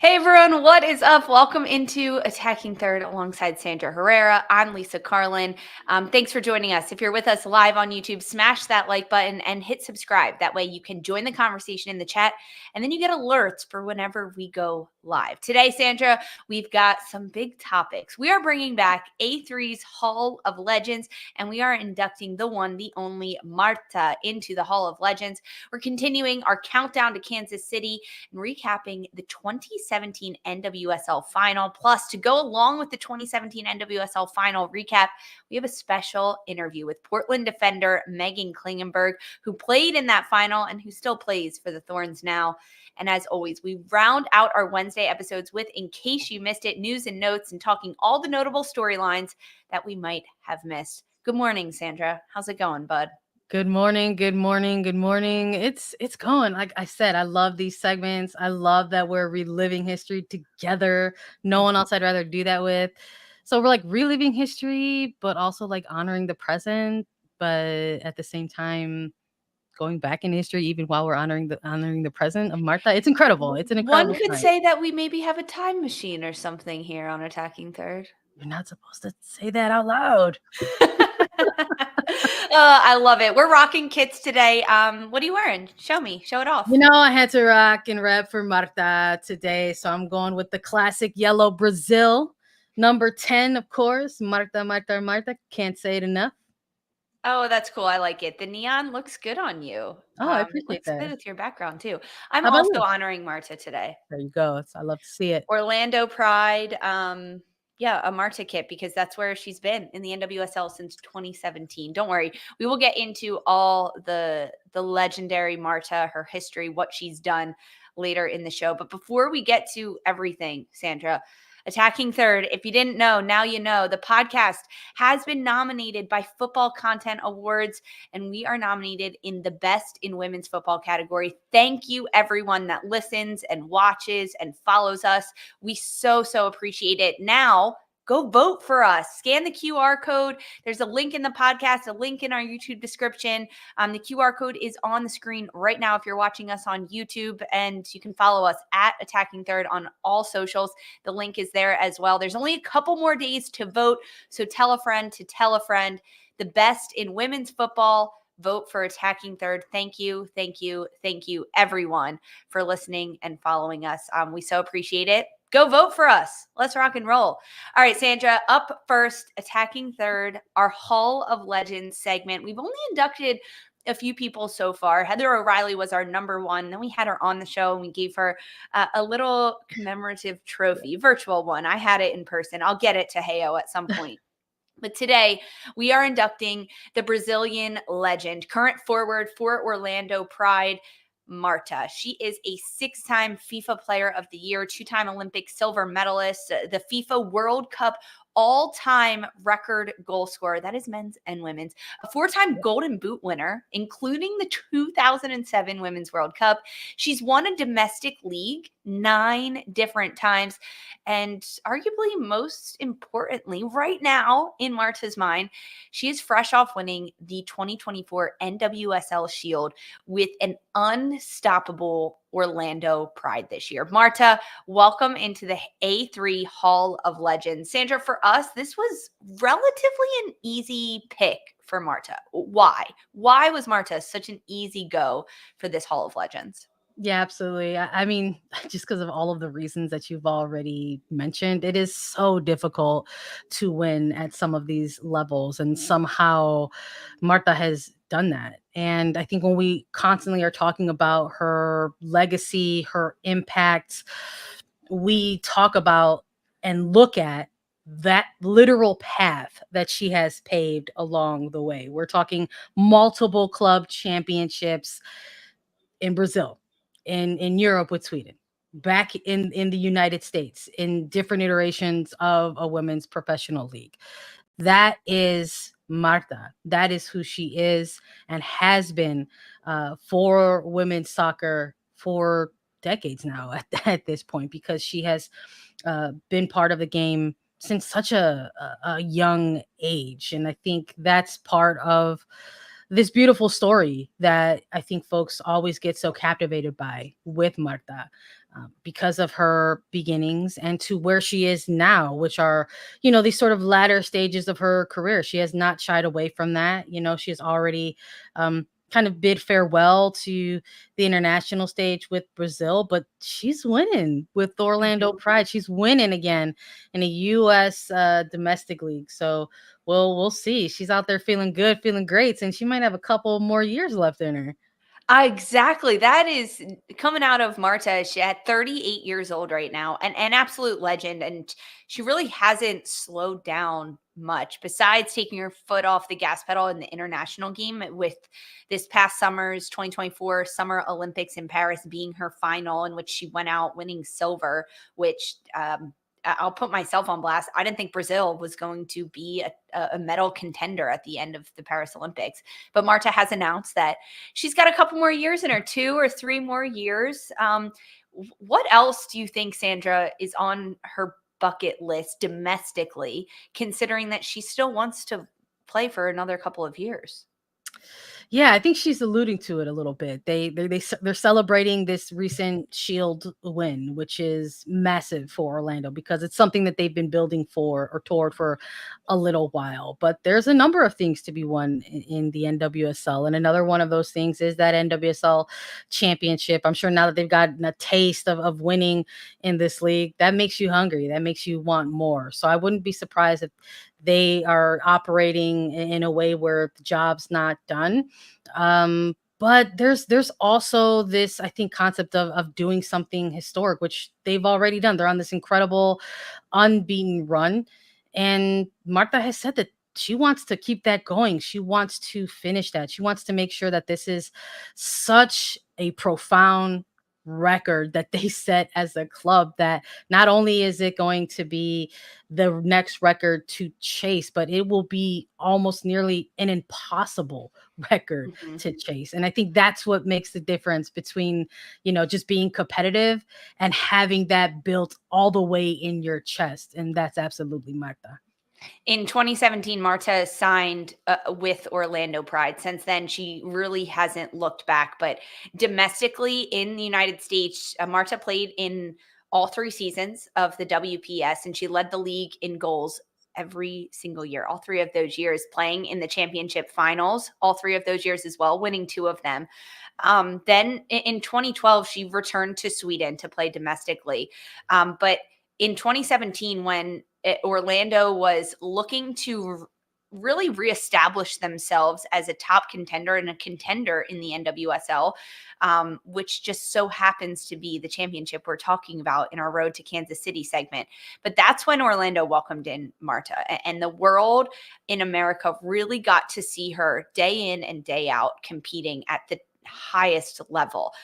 Hey everyone, what is up? Welcome into Attacking Third alongside Sandra Herrera. I'm Lisa Carlin. Thanks for joining us. If you're with us live on YouTube, smash that like button and hit subscribe. That way you can join the conversation in the chat and then you get alerts for whenever we go live. Today, Sandra, we've got some big topics. We are bringing back A3's Hall of Legends and we are inducting the one, the only Marta into the Hall of Legends. We're continuing our countdown to Kansas City and recapping the 2017 NWSL Final. Plus, to go along with the 2017 NWSL Final recap, we have a special interview with Portland defender Meghan Klingenberg, who played in that final and who still plays for the Thorns now. And as always, we round out our Wednesday episodes with, in case you missed it, news and notes and talking all the notable storylines that we might have missed. Good morning, Sandra. How's it going, bud? Good morning. It's going. Like I said, I love these segments. I love that we're reliving history together. No one else I'd rather do that with. So we're like reliving history, but also like honoring the present, but at the same time going back in history even while we're honoring the present of Marta. It's incredible. It's an incredible One could time. say that we maybe have a time machine or something here on Attacking Third. You're not supposed to say that out loud. I love it. We're rocking kits today. What are you wearing? Show me. Show it off. You know, I had to rock and rep for Marta today, so I'm going with the classic yellow Brazil. Number 10, of course. Marta. Can't say it enough. Oh, that's cool. I like it. The neon looks good on you. Oh, I appreciate looks that. good with your background too. I'm How about also you? honoring Marta today. There you go. I love to see it. Orlando Pride. Yeah, a Marta kit because that's where she's been in the NWSL since 2017. Don't worry. We will get into all the legendary Marta, her history, what she's done later in the show. But before we get to everything, Sandra, Attacking Third, if you didn't know, now you know. The podcast has been nominated by Football Content Awards, and we are nominated in the Best in Women's Football category. Thank you, everyone that listens and watches and follows us. We so appreciate it. Now, go vote for us. Scan the QR code. There's a link in the podcast, a link in our YouTube description. The QR code is on the screen right now if you're watching us on YouTube, and you can follow us at Attacking Third on all socials. The link is there as well. There's only a couple more days to vote, so tell a friend to tell a friend. The best in women's football. Vote for Attacking Third. Thank you, everyone, for listening and following us. We so appreciate it. Go vote for us. Let's rock and roll. All right, Sandra, up first, Attacking Third, our Hall of Legends segment. We've only inducted a few people so far. Heather O'Reilly was our number one. Then we had her on the show and we gave her a little commemorative trophy, virtual one. I had it in person. I'll get it to Heyo at some point. But today, we are inducting the Brazilian legend, current forward for Orlando Pride, Marta. She is a 6-time FIFA Player of the Year, 2-time Olympic silver medalist, the FIFA World Cup all-time record goal scorer. That is men's and women's. A 4-time Golden Boot winner, including the 2007 Women's World Cup. She's won a domestic league 9 different times. And arguably most importantly, right now in Marta's mind, she is fresh off winning the 2024 NWSL Shield with an unstoppable Orlando Pride this year. Marta, welcome into the A3 Hall of Legends. Sandra, for us, this was relatively an easy pick for Marta. Why? Why was Marta such an easy go for this Hall of Legends? Yeah, absolutely. I mean, just because of all of the reasons that you've already mentioned, it is so difficult to win at some of these levels. And somehow Marta has done that. And I think when we constantly are talking about her legacy, her impact, we talk about and look at that literal path that she has paved along the way. We're talking multiple club championships in Brazil, in Europe with Sweden, back in the United States, in different iterations of a women's professional league. That is Marta. That is who she is and has been for women's soccer for decades now at this point, because she has been part of the game since such a young age. And I think that's part of this beautiful story that I think folks always get so captivated by with Marta. because of her beginnings and to where she is now, which are, these sort of latter stages of her career. She has not shied away from that. She has already kind of bid farewell to the international stage with Brazil, but she's winning with Orlando Pride. She's winning again in a U.S. Domestic league. So we'll see. She's out there feeling good, feeling great, and she might have a couple more years left in her. Exactly. That is coming out of Marta. She's at 38 years old right now, an absolute legend. And she really hasn't slowed down much besides taking her foot off the gas pedal in the international game with this past summer's 2024 Summer Olympics in Paris being her final, in which she went out winning silver, which I'll put myself on blast. I didn't think Brazil was going to be a medal contender at the end of the Paris Olympics. But Marta has announced that she's got a couple more years in her, 2 or 3 more years. What else do you think, Sandra, is on her bucket list domestically, considering that she still wants to play for another couple of years? Yeah, I think she's alluding to it a little bit. They're celebrating this recent Shield win, which is massive for Orlando because it's something that they've been building for or toward for a little while. But there's a number of things to be won in the NWSL, and another one of those things is that NWSL championship. I'm sure now that they've gotten a taste of winning in this league, that makes you hungry. That makes you want more. So I wouldn't be surprised if they are operating in a way where the job's not done. But there's also this, I think, concept of doing something historic, which they've already done. They're on this incredible unbeaten run. And Marta has said that she wants to keep that going. She wants to finish that. She wants to make sure that this is such a profound record that they set as a club, that not only is it going to be the next record to chase, but it will be almost nearly an impossible record to chase. And I think that's what makes the difference between, just being competitive and having that built all the way in your chest. And that's absolutely Marta. In 2017, Marta signed with Orlando Pride. Since then, she really hasn't looked back. But domestically in the United States, Marta played in all 3 seasons of the WPS, and she led the league in goals every single year, all 3 of those years, playing in the championship finals, all 3 of those years as well, winning 2 of them. Then in 2012, she returned to Sweden to play domestically. But in 2017, when Orlando was looking to really reestablish themselves as a top contender and a contender in the NWSL, which just so happens to be the championship we're talking about in our Road to Kansas City segment. But that's when Orlando welcomed in Marta, and the world in America really got to see her day in and day out competing at the highest level.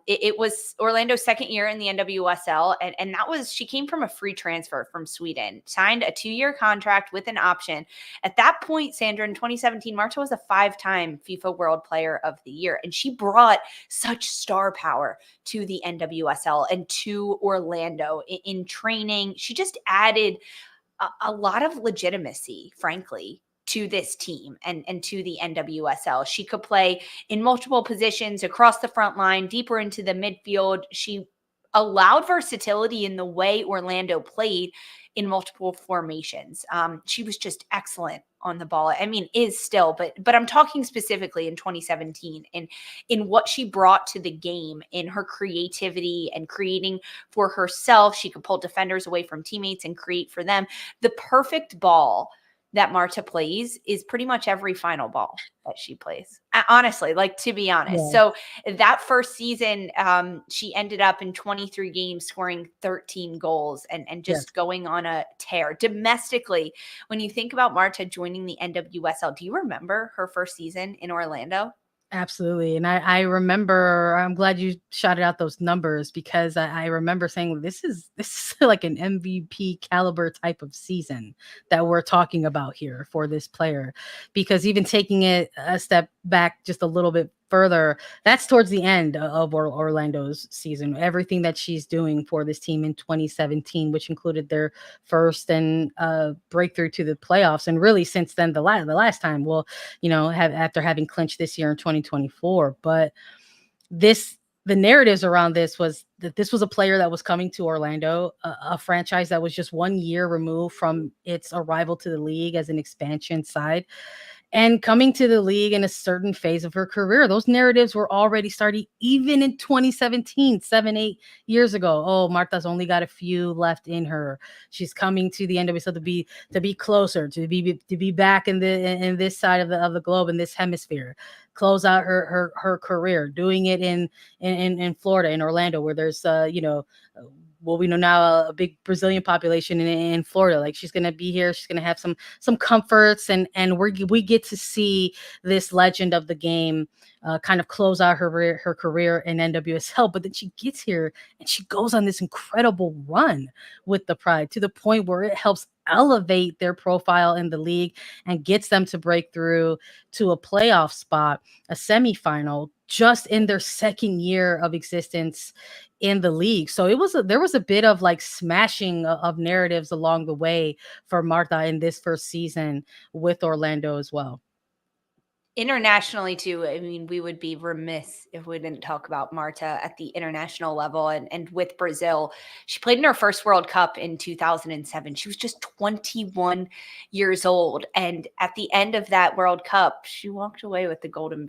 It was Orlando's second year in the NWSL, and that was, she came from a free transfer from Sweden, signed a 2-year contract with an option. At that point, Sandra, in 2017, Marta was a 5-time FIFA World Player of the Year, and she brought such star power to the NWSL and to Orlando in training. She just added a lot of legitimacy, frankly, to this team and to the NWSL. She could play in multiple positions across the front line, deeper into the midfield. She allowed versatility in the way Orlando played in multiple formations. She was just excellent on the ball. I mean, is still, but I'm talking specifically in 2017 and in what she brought to the game, in her creativity and creating for herself. She could pull defenders away from teammates and create for them. The perfect ball that Marta plays is pretty much every final ball that she plays. Honestly, like, to be honest. Yeah. So that first season, she ended up in 23 games scoring 13 goals and just going on a tear domestically. When you think about Marta joining the NWSL, do you remember her first season in Orlando? Absolutely. And I remember, I'm glad you shouted out those numbers, because I remember saying this is like an MVP caliber type of season that we're talking about here for this player. Because even taking it a step back just a little bit further, that's towards the end of Orlando's season. Everything that she's doing for this team in 2017, which included their first and breakthrough to the playoffs, and really since then the last time, well, after having clinched this year in 2024. But this the narratives around this was that this was a player that was coming to Orlando, a franchise that was just 1 year removed from its arrival to the league as an expansion side, and coming to the league in a certain phase of her career. Those narratives were already starting even in 2017, 7, 8 years ago. Oh, Marta's only got a few left in her. She's coming to the NWSL to be closer, to be back in this side of the globe, in this hemisphere. Close out her career, doing it in Florida, in Orlando, where there's well, we know now a big Brazilian population in Florida. Like, she's gonna be here. She's gonna have some comforts, and we get to see this legend of the game kind of close out her career in NWSL. But then she gets here and she goes on this incredible run with the Pride, to the point where it helps elevate their profile in the league and gets them to break through to a playoff spot, a semifinal, just in their second year of existence in the league. So there was a bit of like smashing of narratives along the way for Marta in this first season with Orlando as well. Internationally too, I mean, we would be remiss if we didn't talk about Marta at the international level, and with Brazil. She played in her first World Cup in 2007. She was just 21 years old, and at the end of that World Cup, she walked away with the golden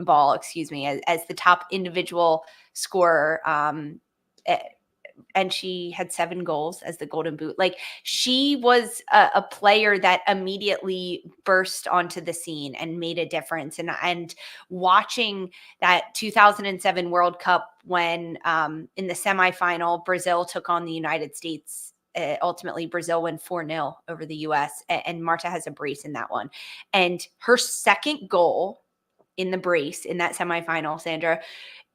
ball, excuse me, as the top individual scorer. And she had 7 goals as the golden boot. Like, she was a player that immediately burst onto the scene and made a difference. And watching that 2007 World Cup, when in the semifinal, Brazil took on the United States. Ultimately, Brazil won 4-0 over the US, and Marta has a brace in that one. And her second goal in the brace in that semifinal, Sandra,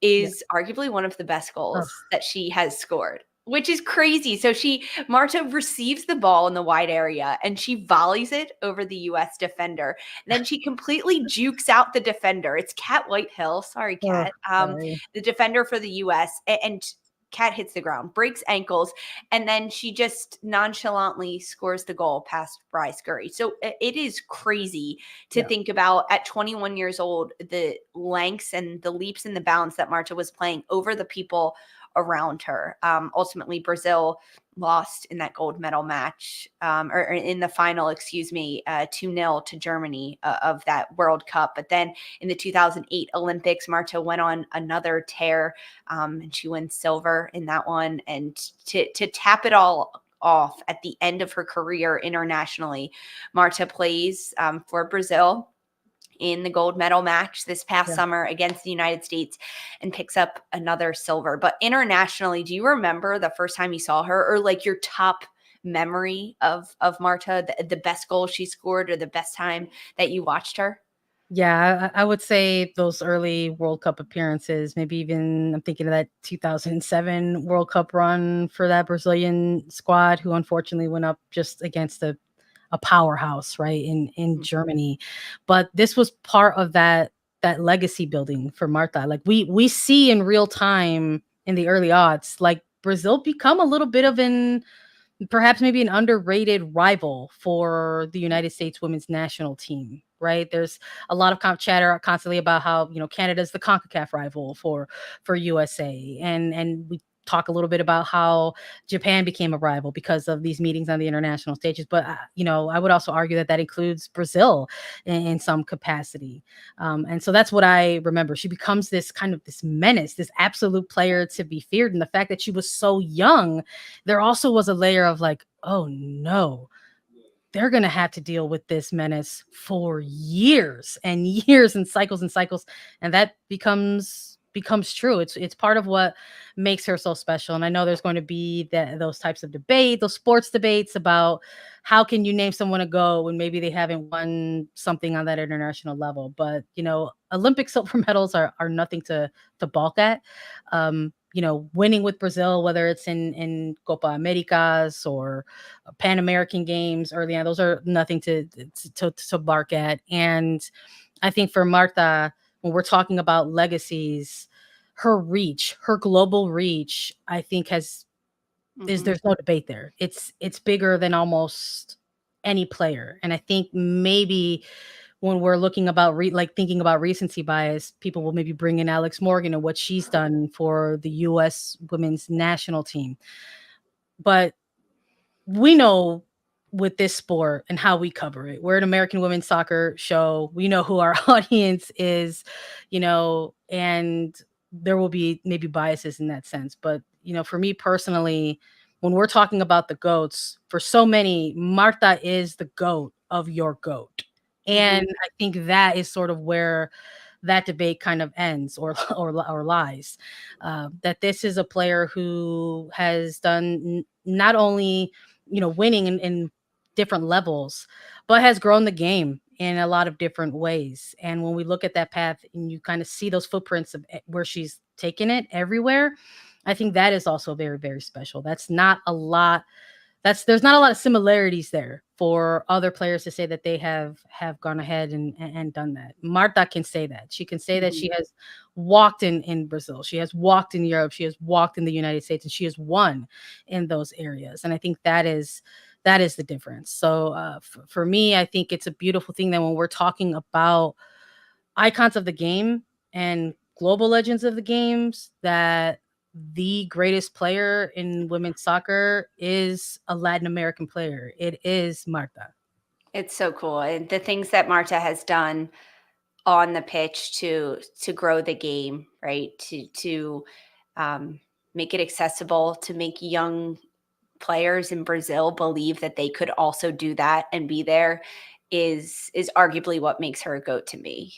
is arguably one of the best goals that she has scored, which is crazy. So Marta receives the ball in the wide area and she volleys it over the US defender. Then she completely jukes out the defender. It's Kat Whitehill. Sorry, Kat. The defender for the US, and Kat hits the ground, breaks ankles, and then she just nonchalantly scores the goal past Bryce Scurry. So it is crazy to think about, at 21 years old, the lengths and the leaps and the bounds that Marta was playing over the people around her. Ultimately, Brazil lost in that gold medal match, or in the final, excuse me, 2-0 to Germany of that World Cup. But then in the 2008 Olympics, Marta went on another tear, and she wins silver in that one. And to tap it all off at the end of her career internationally, Marta plays for Brazil in the gold medal match this past summer against the United States and picks up another silver. But internationally, do you remember the first time you saw her, or like your top memory of Marta, the best goal she scored, or the best time that you watched her? Yeah, I would say those early World Cup appearances, maybe even I'm thinking of that 2007 World Cup run for that Brazilian squad, who unfortunately went up just against a powerhouse, right, in Germany. But this was part of that legacy building for Marta. Like, we see in real time in the early odds, like, Brazil become a little bit of perhaps maybe an underrated rival for the United States women's national team, right? There's a lot of chatter constantly about how, Canada's the CONCACAF rival for USA. And we talk a little bit about how Japan became a rival because of these meetings on the international stages. But, I would also argue that includes Brazil in some capacity. And so that's what I remember. She becomes this menace, this absolute player to be feared. And the fact that she was so young, there also was a layer of like, oh no, they're going to have to deal with this menace for years and years and cycles. And that becomes true. It's part of what makes her so special. And I know there's going to be those types of debate, those sports debates about how can you name someone a GOAT when maybe they haven't won something on that international level. But, Olympic silver medals are nothing to balk at. Winning with Brazil, whether it's in Copa Americas or Pan American Games early on, those are nothing to bark at. And I think for Marta, when we're talking about legacies, her global reach, I think there's no debate there. It's bigger than almost any player. And I think maybe when we're looking about thinking about recency bias, people will maybe bring in Alex Morgan and what she's done for the U.S. women's national team. But we know with this sport and how we cover it, we're an American women's soccer show. We know who our audience is, and there will be maybe biases in that sense. But, for me personally, when we're talking about the GOATs, for so many, Marta is the GOAT of your GOAT. And I think that is sort of where that debate kind of ends or lies. That this is a player who has done not only winning in different levels, but has grown the game in a lot of different ways. And when we look at that path and you kind of see those footprints of where she's taken it everywhere, I think that is also very, very special. There's not a lot of similarities there for other players to say that they have gone ahead and done that. Marta can say that. She can say that she has walked in Brazil. She has walked in Europe. She has walked in the United States, and she has won in those areas. And I think that is the difference. So for me, I think it's a beautiful thing that when we're talking about icons of the game and global legends of the games, that the greatest player in women's soccer is a Latin American player. It is Marta. It's so cool. And the things that Marta has done on the pitch to grow the game, right? To make it accessible, to make young players in Brazil believe that they could also do that and be there is arguably what makes her a GOAT to me.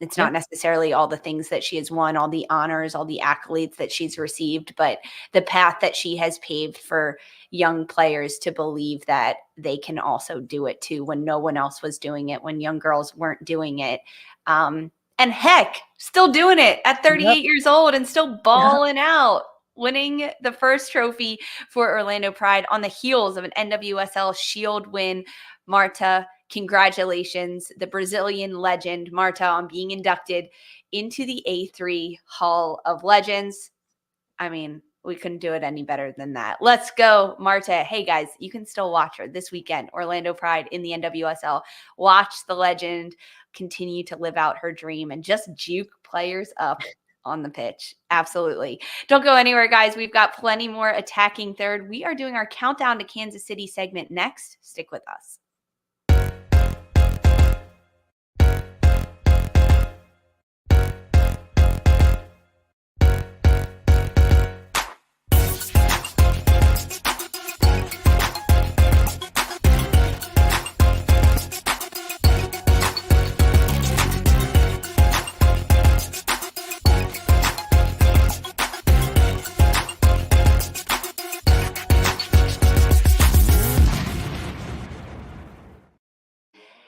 It's not necessarily all the things that she has won, all the honors, all the accolades that she's received, but the path that she has paved for young players to believe that they can also do it too, when no one else was doing it, when young girls weren't doing it. And heck, still doing it at 38 years old and still balling out, winning the first trophy for Orlando Pride on the heels of an NWSL Shield win. Marta, congratulations, the Brazilian legend Marta, on being inducted into the A3 Hall of Legends. I mean, we couldn't do it any better than that. Let's go, Marta. Hey, guys, you can still watch her this weekend. Orlando Pride in the NWSL. Watch the legend continue to live out her dream and just juke players up on the pitch. Absolutely. Don't go anywhere, guys. We've got plenty more Attacking Third. We are doing our Countdown to Kansas City segment next. Stick with us.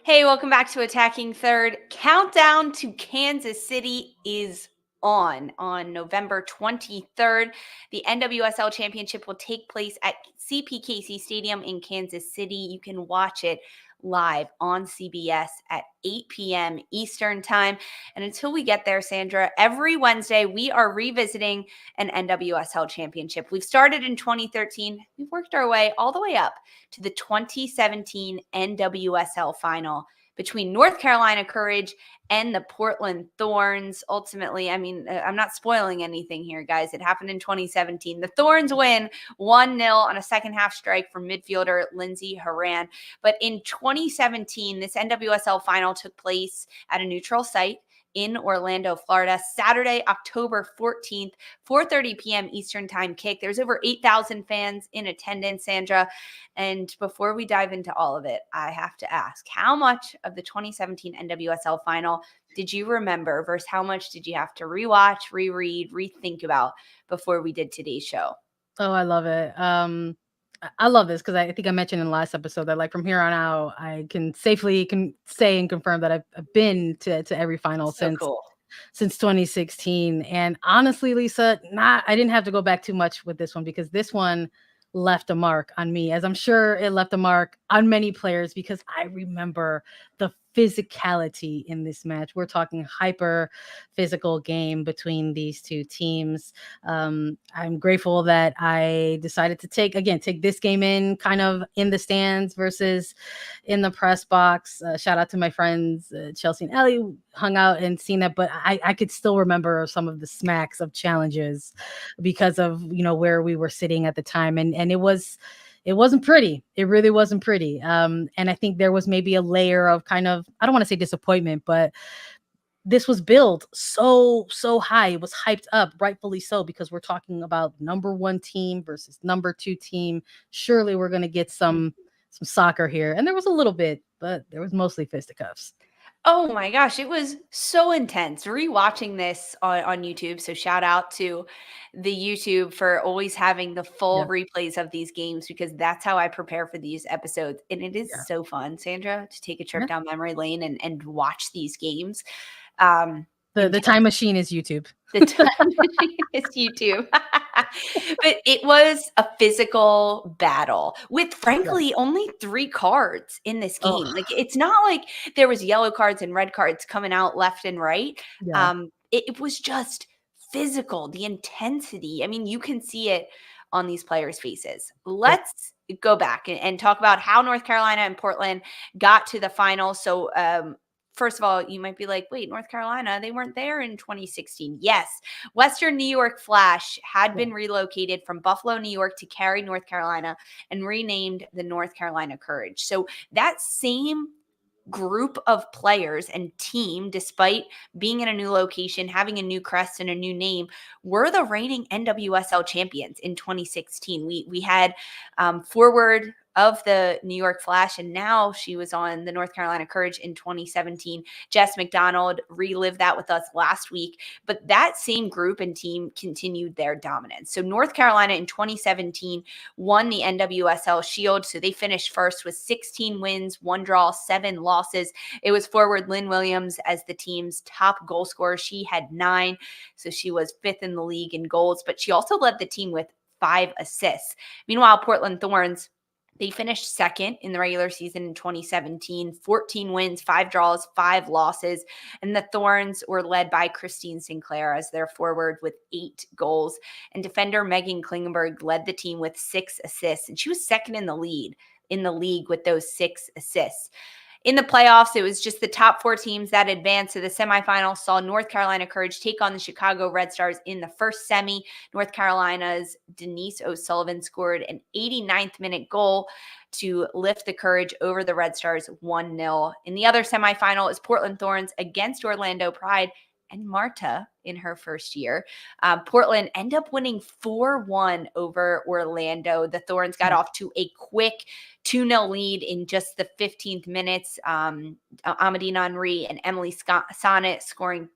Hey, welcome back to Attacking Third. Countdown to Kansas City is on November 23rd. The NWSL Championship will take place at CPKC Stadium in Kansas City. You can watch it live on CBS at 8 p.m. Eastern Time. And until we get there, Sandra, every Wednesday we are revisiting an NWSL championship. We've started in 2013. We've worked our way all the way up to the 2017 NWSL Final between North Carolina Courage and the Portland Thorns. Ultimately, I mean, I'm not spoiling anything here, guys. It happened in 2017. The Thorns win 1-0 on a second half strike from midfielder Lisa Carlin. But in 2017, this NWSL final took place at a neutral site in Orlando, Florida, Saturday, October 14th, 4:30 p.m. Eastern Time kick. There's over 8,000 fans in attendance, Sandra. And before we dive into all of it, I have to ask, how much of the 2017 NWSL final did you remember versus how much did you have to rewatch, reread, rethink about before we did today's show? Oh, I love it. I love this because I think I mentioned in the last episode that, like, from here on out, I can safely say and confirm that I've been to every final since 2016. And honestly, Lisa, I didn't have to go back too much with this one because this one left a mark on me, as I'm sure it left a mark on many players, because I remember the physicality in this match. We're talking hyper physical game between these two teams. I'm grateful that I decided to take this game in kind of in the stands versus in the press box. Shout out to my friends Chelsea and Ellie, who hung out and seen that, but I could still remember some of the smacks of challenges because of where we were sitting at the time, and it wasn't pretty. It really wasn't pretty. And I think there was maybe a layer of kind of, I don't want to say disappointment, but this was billed so high. It was hyped up, rightfully so, because we're talking about number 1 team versus number 2 team. Surely we're going to get some soccer here. And there was a little bit, but there was mostly fisticuffs. Oh my gosh, it was so intense. Rewatching this on YouTube. So shout out to the YouTube for always having the full replays of these games, because that's how I prepare for these episodes. And it is so fun, Sandra, to take a trip down memory lane and watch these games. The time machine is YouTube. The time machine is YouTube. But it was a physical battle with, frankly, only 3 cards in this game. Like, it's not like there was yellow cards and red cards coming out left and right. It was just physical, the intensity. I mean, you can see it on these players' faces. Let's go back and talk about how North Carolina and Portland got to the final. So, first of all, you might be like, wait, North Carolina, they weren't there in 2016. Yes. Western New York Flash had been relocated from Buffalo, New York to Cary, North Carolina, and renamed the North Carolina Courage. So that same group of players and team, despite being in a new location, having a new crest and a new name, were the reigning NWSL champions in 2016. We had forward of the New York Flash, and now she was on the North Carolina Courage in 2017. Jess McDonald relived that with us last week, but that same group and team continued their dominance. So North Carolina in 2017 won the NWSL Shield, so they finished first with 16 wins, 1 draw, 7 losses. It was forward Lynn Williams as the team's top goal scorer. She had 9, so she was 5th in the league in goals, but she also led the team with 5 assists. Meanwhile, Portland Thorns, they finished second in the regular season in 2017, 14 wins, 5 draws, 5 losses. And the Thorns were led by Christine Sinclair as their forward with 8 goals. And defender Meghan Klingenberg led the team with 6 assists. And she was second in the league with those 6 assists. In the playoffs, it was just the top 4 teams that advanced to the semifinals. Saw North Carolina Courage take on the Chicago Red Stars in the first semi. North Carolina's Denise O'Sullivan scored an 89th minute goal to lift the Courage over the Red Stars 1-0. In the other semifinal is Portland Thorns against Orlando Pride and Marta in her first year. Portland end up winning 4-1 over Orlando. The Thorns got off to a quick 2-0 lead in just the 15th minutes. Amadine Henry and Emily Sonnet scoring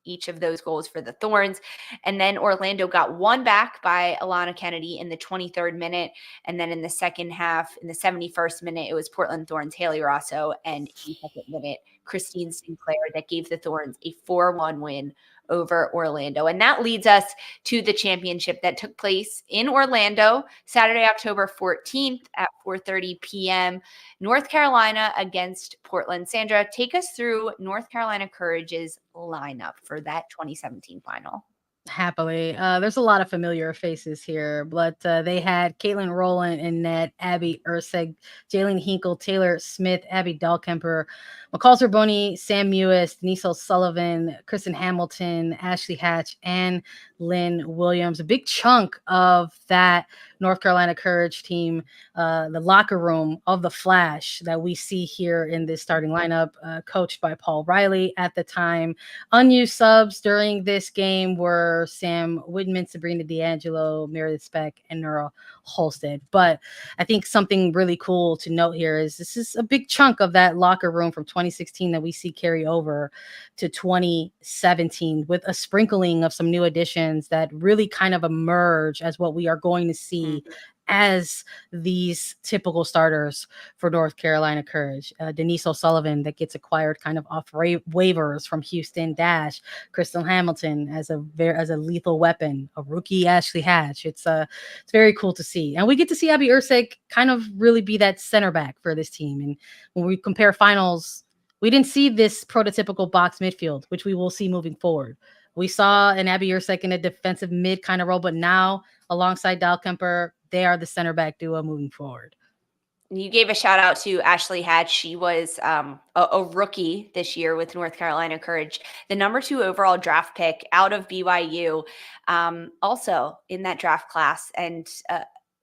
each of those goals for the Thorns. And then Orlando got one back by Alana Kennedy in the 23rd minute. And then in the second half, in the 71st minute, it was Portland Thorns' Haley Rosso, and 82nd minute, Christine Sinclair, that gave the Thorns a 4-1 win over Orlando. And that leads us to the championship that took place in Orlando Saturday, October 14th at 4:30 p.m. North Carolina against Portland. Sandra, take us through North Carolina Courage's lineup for that 2017 final. Happily. There's a lot of familiar faces here, but they had Caitlin Rowland in net, Abby Ursig, Jalen Hinkle, Taylor Smith, Abby Dahlkemper, McCall Zerboni, Sam Mewis, Denise O'Sullivan, Kristen Hamilton, Ashley Hatch, and Lynn Williams. A big chunk of that North Carolina Courage team, the locker room of the Flash that we see here in this starting lineup, coached by Paul Riley at the time. Unused subs during this game were Sam Widman, Sabrina D'Angelo, Meredith Speck, and Nora Holstead. But I think something really cool to note here is this is a big chunk of that locker room from 2016 that we see carry over to 2017 with a sprinkling of some new additions that really kind of emerge as what we are going to see as these typical starters for North Carolina Courage. Denise O'Sullivan, that gets acquired kind of off waivers from Houston Dash. Crystal Hamilton as a lethal weapon. A rookie Ashley Hatch. It's very cool to see, and we get to see Abby Ursig kind of really be that center back for this team. And when we compare finals We didn't see this prototypical box midfield, which we will see moving forward. We saw an Abby Ursek in a defensive mid kind of role, but now alongside Dahlkemper, they are the center back duo moving forward. You gave a shout out to Ashley Hatch. She was a rookie this year with North Carolina Courage, the number 2 overall draft pick out of BYU, also in that draft class, and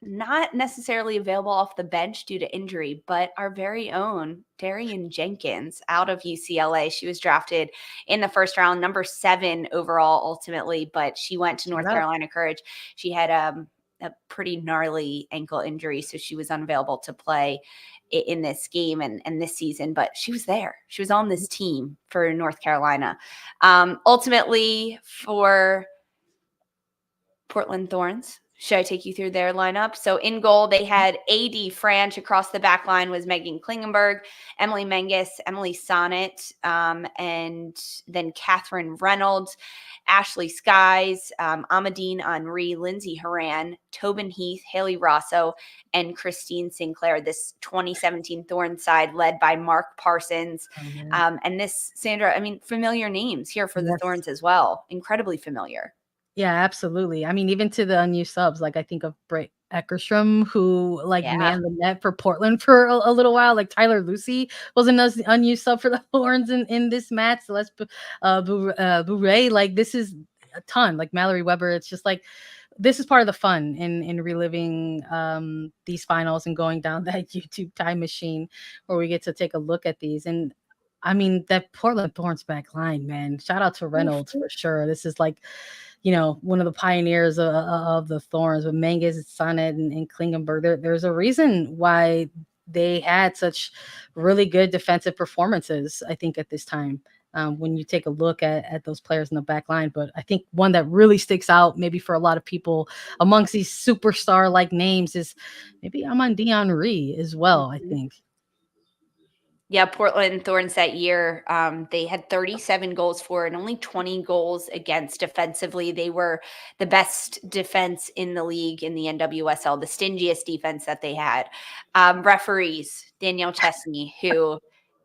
not necessarily available off the bench due to injury, but our very own Darian Jenkins out of UCLA. She was drafted in the first round, number 7 overall ultimately, but she went to North Carolina Courage. She had a pretty gnarly ankle injury, so she was unavailable to play in this game and this season, but she was there. She was on this team for North Carolina. Ultimately, for Portland Thorns, should I take you through their lineup? So in goal, they had AD Franch. Across the back line was Meghan Klingenberg, Emily Menges, Emily Sonnet, and then Catherine Reynolds, Ashley Skies, Amadine Henri, Lindsay Horan, Tobin Heath, Haley Rosso, and Christine Sinclair. This 2017 Thorns side led by Mark Parsons. And this, Sandra, I mean, familiar names here for the Thorns as well. Incredibly familiar. Yeah, absolutely. I mean, even to the unused subs, like I think of Britt Eckerstrom, who manned the net for Portland for a little while. Like Tyler Lucy was an unused sub for the Thorns in this match. Celeste Bouret, like this is a ton. Like Mallory Weber, it's just like this is part of the fun in reliving these finals and going down that YouTube time machine where we get to take a look at these. And I mean, that Portland Thorns back line, man. Shout out to Reynolds for sure. This is like, one of the pioneers of the Thorns with Menges, Sonnet, and Klingenberg. There's a reason why they had such really good defensive performances, I think, at this time. When you take a look at those players in the back line. But I think one that really sticks out maybe for a lot of people amongst these superstar-like names is maybe Amandine Henri as well, I think. Yeah, Portland Thorns that year, they had 37 goals for and only 20 goals against defensively. They were the best defense in the league in the NWSL, the stingiest defense that they had. Referees, Danielle Chesney, who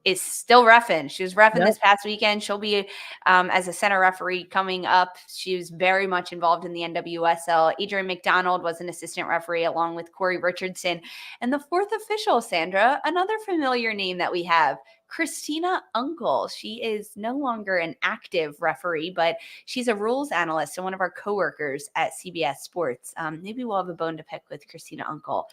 is still reffing. She was reffing this past weekend. She'll be as a center referee coming up. She was very much involved in the NWSL. Adrian McDonald was an assistant referee along with Corey Richardson. And the fourth official, Sandra, another familiar name that we have, Christina Uncle. She is no longer an active referee, but she's a rules analyst and one of our coworkers at CBS Sports. Maybe we'll have a bone to pick with Christina Uncle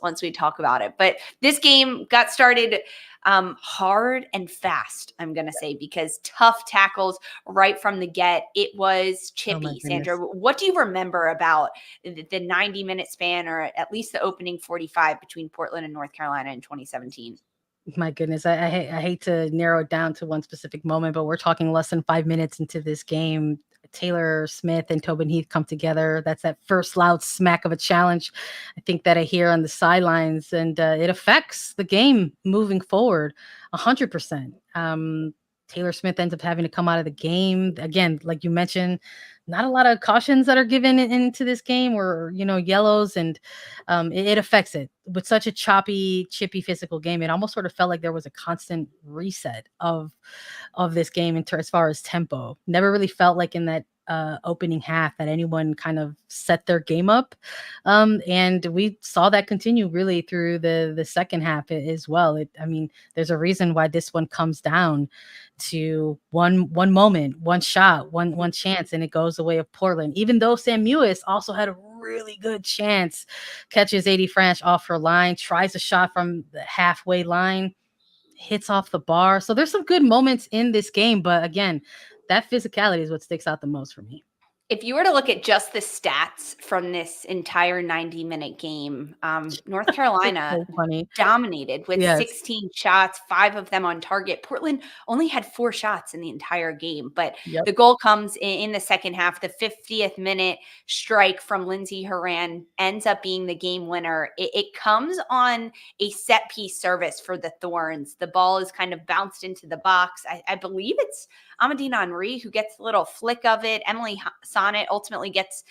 once we talk about it. But this game got started hard and fast, I'm going to say, because tough tackles right from the get. It was chippy. Sandra, what do you remember about the 90-minute span, or at least the opening 45 between Portland and North Carolina in 2017? My goodness, I hate to narrow it down to one specific moment, but we're talking less than 5 minutes into this game. Taylor Smith and Tobin Heath come together. That's that first loud smack of a challenge, I think, that I hear on the sidelines, and it affects the game moving forward 100%. Taylor Smith ends up having to come out of the game. Again, like you mentioned, not a lot of cautions that are given into this game, or, yellows, and it affects it. With such a choppy, chippy physical game, it almost sort of felt like there was a constant reset of this game as far as tempo. Never really felt like in that opening half that anyone kind of set their game up. And we saw that continue really through the second half as well. There's a reason why this one comes down to one moment, one shot, one chance, and it goes the way of Portland. Even though Sam Mewis also had a really good chance, catches AD Franch off her line, tries a shot from the halfway line, hits off the bar. So there's some good moments in this game, but again, that physicality is what sticks out the most for me. If you were to look at just the stats from this entire 90-minute game, North Carolina dominated with 16 shots, 5 of them on target. Portland only had 4 shots in the entire game, but the goal comes in the second half. The 50th minute strike from Lindsay Horan ends up being the game winner. It comes on a set piece service for the Thorns. The ball is kind of bounced into the box. I believe it's Amadine Henri who gets a little flick of it. Emily Sonnet ultimately gets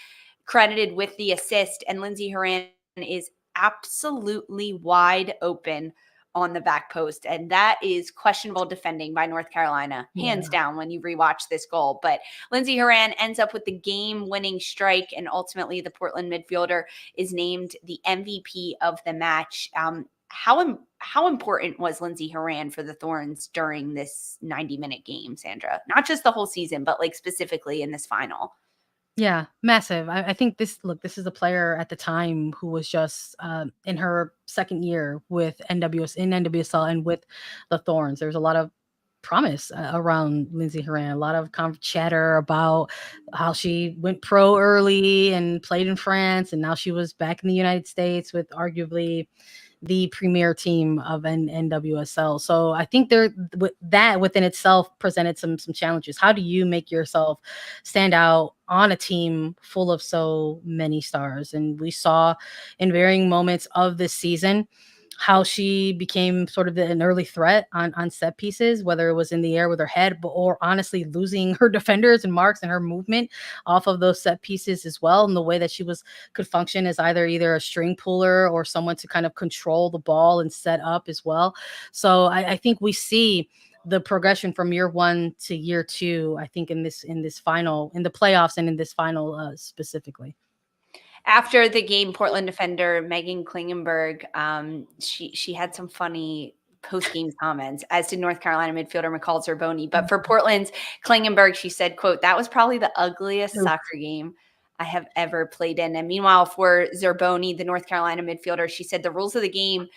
credited with the assist, and Lindsay Horan is absolutely wide open on the back post. And that is questionable defending by North Carolina, hands down, when you rewatch this goal. But Lindsey Horan ends up with the game-winning strike, and ultimately the Portland midfielder is named the MVP of the match. How important was Lindsey Horan for the Thorns during this 90-minute game, Sandra? Not just the whole season, but like specifically in this final. Yeah, massive. I think this is a player at the time who was just in her second year with NWSL and with the Thorns. There's a lot of promise around Lindsey Horan, a lot of chatter about how she went pro early and played in France, and now she was back in the United States with arguably the premier team of NWSL. So I think that within itself presented some challenges. How do you make yourself stand out on a team full of so many stars? And we saw in varying moments of this season how she became sort of an early threat on set pieces, whether it was in the air with her head, or honestly losing her defenders and marks and her movement off of those set pieces as well. And the way that she could function as either a string puller or someone to kind of control the ball and set up as well. So I think we see the progression from year one to year two, I think in this final, in the playoffs and in this final specifically. After the game, Portland defender Meghan Klingenberg, she had some funny post-game comments, as did North Carolina midfielder McCall Zerboni. But for Portland's Klingenberg, she said, quote, "That was probably the ugliest soccer game I have ever played in." And meanwhile, for Zerboni, the North Carolina midfielder, she said the rules of the game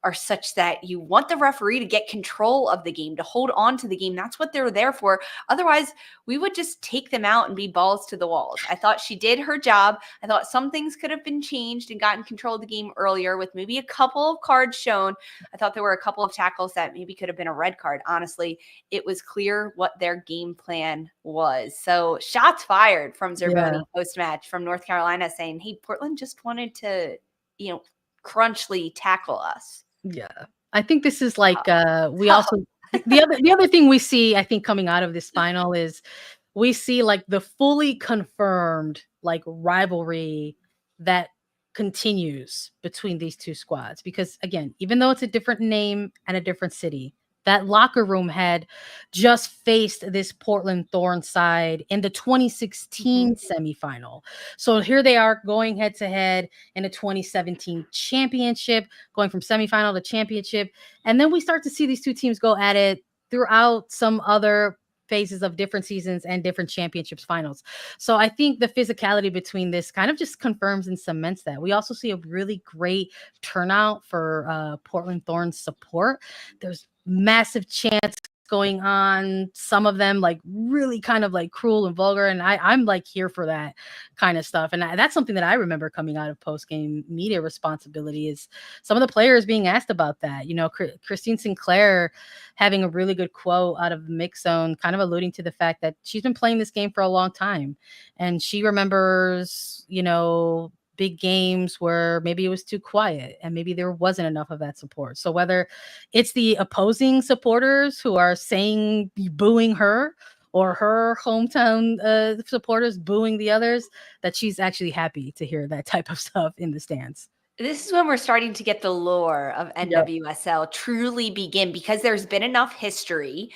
are such that you want the referee to get control of the game, to hold on to the game. That's what they're there for. Otherwise, we would just take them out and be balls to the walls. I thought she did her job. I thought some things could have been changed and gotten control of the game earlier with maybe a couple of cards shown. I thought there were a couple of tackles that maybe could have been a red card. Honestly, it was clear what their game plan was. So shots fired from Zerboni post-match from North Carolina saying, hey, Portland just wanted to, crunchly tackle us. Yeah. I think this is like we also the other thing we see, I think, coming out of this final is we see like the fully confirmed like rivalry that continues between these two squads, because again, even though it's a different name and a different city, that locker room had just faced this Portland Thorns side in the 2016 semifinal. So here they are going head to head in a 2017 championship, going from semifinal to championship. And then we start to see these two teams go at it throughout some other phases of different seasons and different championships finals. So I think the physicality between this kind of just confirms and cements that. We also see a really great turnout for Portland Thorns support. There's massive chants going on, some of them like really kind of like cruel and vulgar, and I'm like here for that kind of stuff. And that's something that I remember coming out of post-game media responsibility, is some of the players being asked about that. Christine Sinclair having a really good quote out of the mix zone, kind of alluding to the fact that she's been playing this game for a long time, and she remembers big games where maybe it was too quiet and maybe there wasn't enough of that support. So whether it's the opposing supporters who are booing her, or her hometown supporters booing the others, that she's actually happy to hear that type of stuff in the stands. This is when we're starting to get the lore of NWSL truly begin, because there's been enough history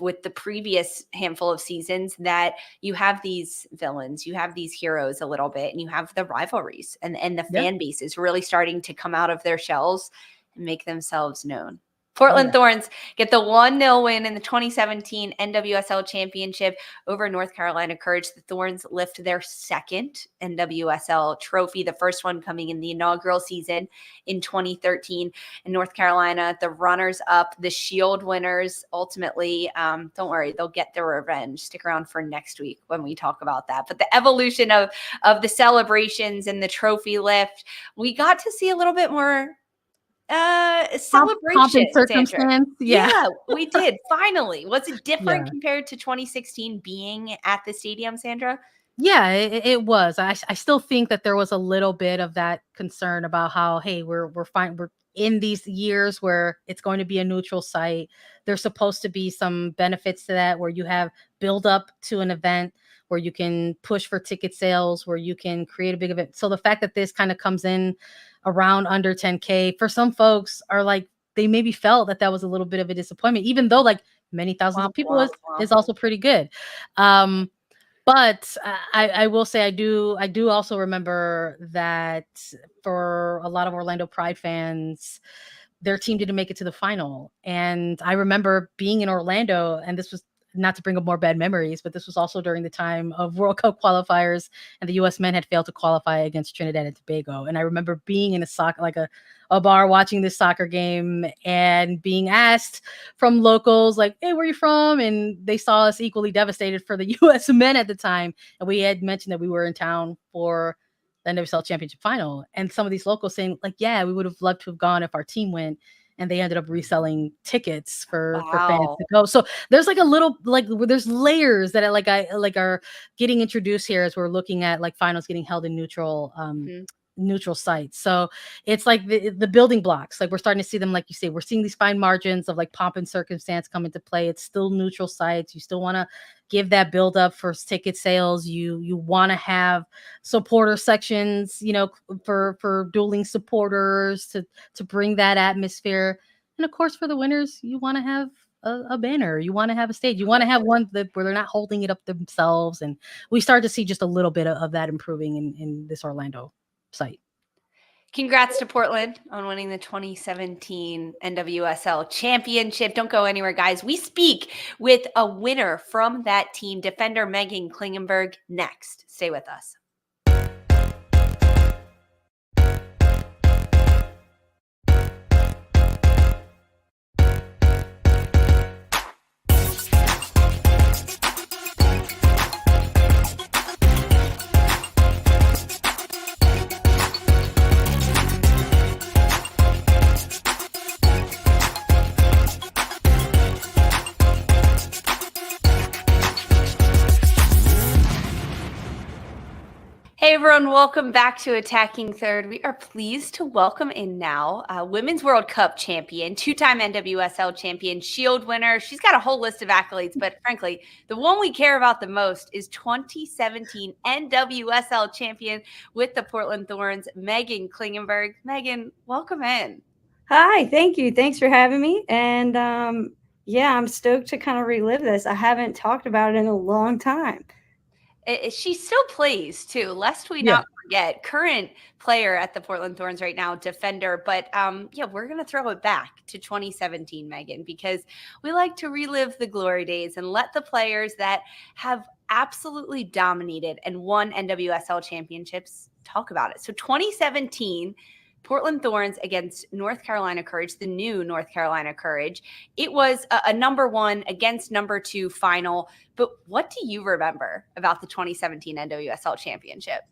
with the previous handful of seasons that you have these villains, you have these heroes a little bit, and you have the rivalries, and the fan base is really starting to come out of their shells and make themselves known. Portland Thorns get the 1-0 win in the 2017 NWSL Championship over North Carolina Courage. The Thorns lift their second NWSL trophy, the first one coming in the inaugural season in 2013. And North Carolina, the runners-up, the Shield winners, ultimately, don't worry, they'll get their revenge. Stick around for next week when we talk about that. But the evolution of the celebrations and the trophy lift, we got to see a little bit more celebration, circumstance. Yeah, we did. Finally. Was it different compared to 2016 being at the stadium, Sandra? Yeah, it was. I still think that there was a little bit of that concern about how, hey, we're fine. We're in these years where it's going to be a neutral site. There's supposed to be some benefits to that, where you have build up to an event, where you can push for ticket sales, where you can create a big event. So the fact that this kind of comes in around under 10K for some folks are like, they maybe felt that was a little bit of a disappointment, even though like many thousands of people is also pretty good. But I will say I do also remember that for a lot of Orlando Pride fans, their team didn't make it to the final. And I remember being in Orlando, and this was not to bring up more bad memories, but this was also during the time of World Cup qualifiers, and the U.S. men had failed to qualify against Trinidad and Tobago. And I remember being in a bar watching this soccer game and being asked from locals, like, hey, where are you from? And they saw us equally devastated for the U.S. men at the time. And we had mentioned that we were in town for the NWSL Championship Final. And some of these locals saying, like, yeah, we would have loved to have gone if our team went. And they ended up reselling tickets for fans to go. So there's like a little, like, there's layers that are getting introduced here as we're looking at like finals getting held in neutral sites. So it's like the building blocks, like we're starting to see them, like you say, we're seeing these fine margins of like pomp and circumstance come into play. It's still neutral sites. You still want to give that build up for ticket sales. You want to have supporter sections, for dueling supporters to bring that atmosphere. And of course, for the winners, you want to have a banner. You want to have a stage. You want to have one where they're not holding it up themselves. And we start to see just a little bit of that improving in this Orlando site. Congrats to Portland on winning the 2017 NWSL Championship. Don't go anywhere, guys. We speak with a winner from that team, defender Meghan Klingenberg, next. Stay with us. Hey everyone, welcome back to Attacking Third. We are pleased to welcome in now Women's World Cup champion, two-time NWSL champion, Shield winner. She's got a whole list of accolades, but frankly, the one we care about the most is 2017 NWSL champion with the Portland Thorns, Meghan Klingenberg. Meghan, welcome in. Hi, thank you. Thanks for having me. And I'm stoked to kind of relive this. I haven't talked about it in a long time. She still plays too, lest we not forget. Current player at the Portland Thorns right now, defender. But we're going to throw it back to 2017, Meghan, because we like to relive the glory days and let the players that have absolutely dominated and won NWSL championships talk about it. So 2017, Portland Thorns against North Carolina Courage, the new North Carolina Courage. It was a number 1 against number 2 final. But what do you remember about the 2017 NWSL Championship?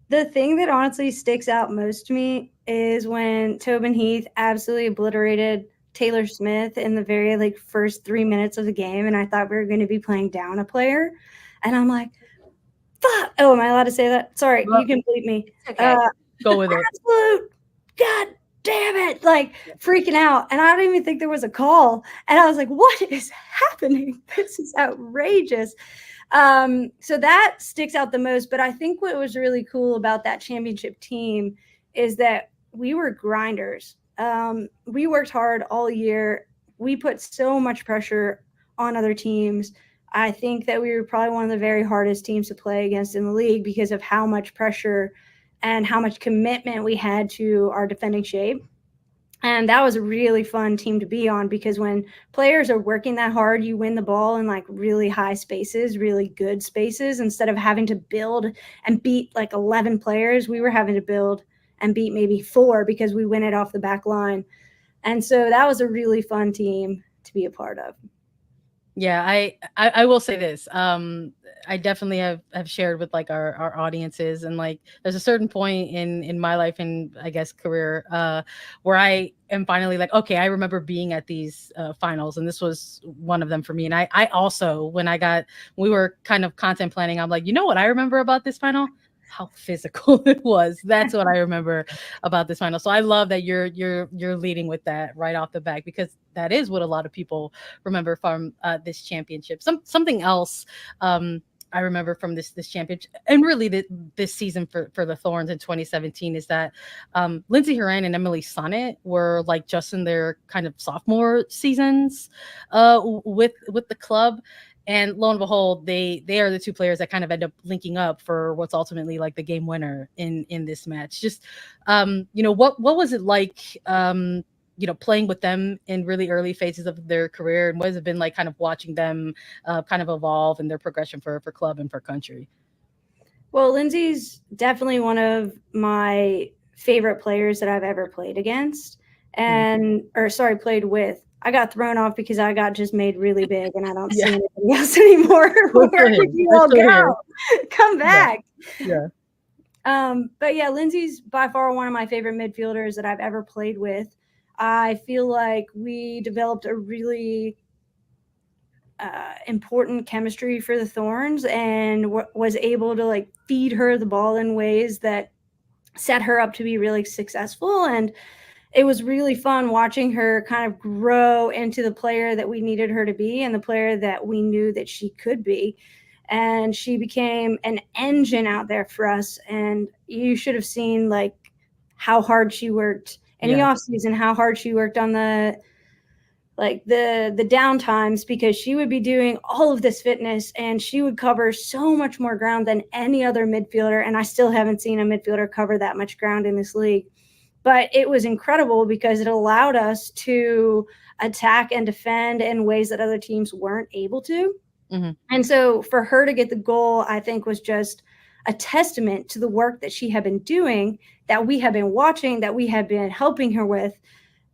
The thing that honestly sticks out most to me is when Tobin Heath absolutely obliterated Taylor Smith in the very first 3 minutes of the game. And I thought we were going to be playing down a player. And I'm like, fuck. Oh, am I allowed to say that? Sorry, you can bleep me. Okay. Go with it. Absolute God damn it, freaking out. And I don't even think there was a call. And I was like, what is happening? This is outrageous. So that sticks out the most. But I think what was really cool about that championship team is that we were grinders. We worked hard all year. We put so much pressure on other teams. I think that we were probably one of the very hardest teams to play against in the league because of how much pressure and how much commitment we had to our defending shape. And that was a really fun team to be on because when players are working that hard, you win the ball in really high spaces, really good spaces. Instead of having to build and beat 11 players, we were having to build and beat maybe 4 because we win it off the back line. And so that was a really fun team to be a part of. Yeah, I will say this. I definitely have shared with our audiences, and there's a certain point in my life and I guess career where I am finally okay, I remember being at these finals, and this was one of them for me. And I also, when we were kind of content planning, I'm like, you know what I remember about this final? How physical it was. That's what I remember about this final. So I love that you're leading with that right off the bat, because that is what a lot of people remember from this championship. Something else I remember from this championship and really this season for the Thorns in 2017 is that Lindsay Horan and Emily Sonnet were like just in their kind of sophomore seasons with the club. And lo and behold, they are the two players that kind of end up linking up for what's ultimately like the game winner in this match. Just what was it like playing with them in really early phases of their career, and what has it been like kind of watching them kind of evolve in their progression for club and for country? Well, Lindsay's definitely one of my favorite players that I've ever played against played with. I got thrown off because I got just made really big and I don't see anybody else anymore. Where did you all go? Come back. Yeah. But yeah, Lindsay's by far one of my favorite midfielders that I've ever played with. I feel like we developed a really important chemistry for the Thorns and was able to like feed her the ball in ways that set her up to be really successful. And it was really fun watching her kind of grow into the player that we needed her to be and the player that we knew that she could be. And she became an engine out there for us. And you should have seen like how hard she worked in the off season, how hard she worked on the down times, because she would be doing all of this fitness and she would cover so much more ground than any other midfielder. And I still haven't seen a midfielder cover that much ground in this league. But it was incredible because it allowed us to attack and defend in ways that other teams weren't able to. Mm-hmm. And so for her to get the goal, I think was just a testament to the work that she had been doing, that we have been watching, that we have been helping her with.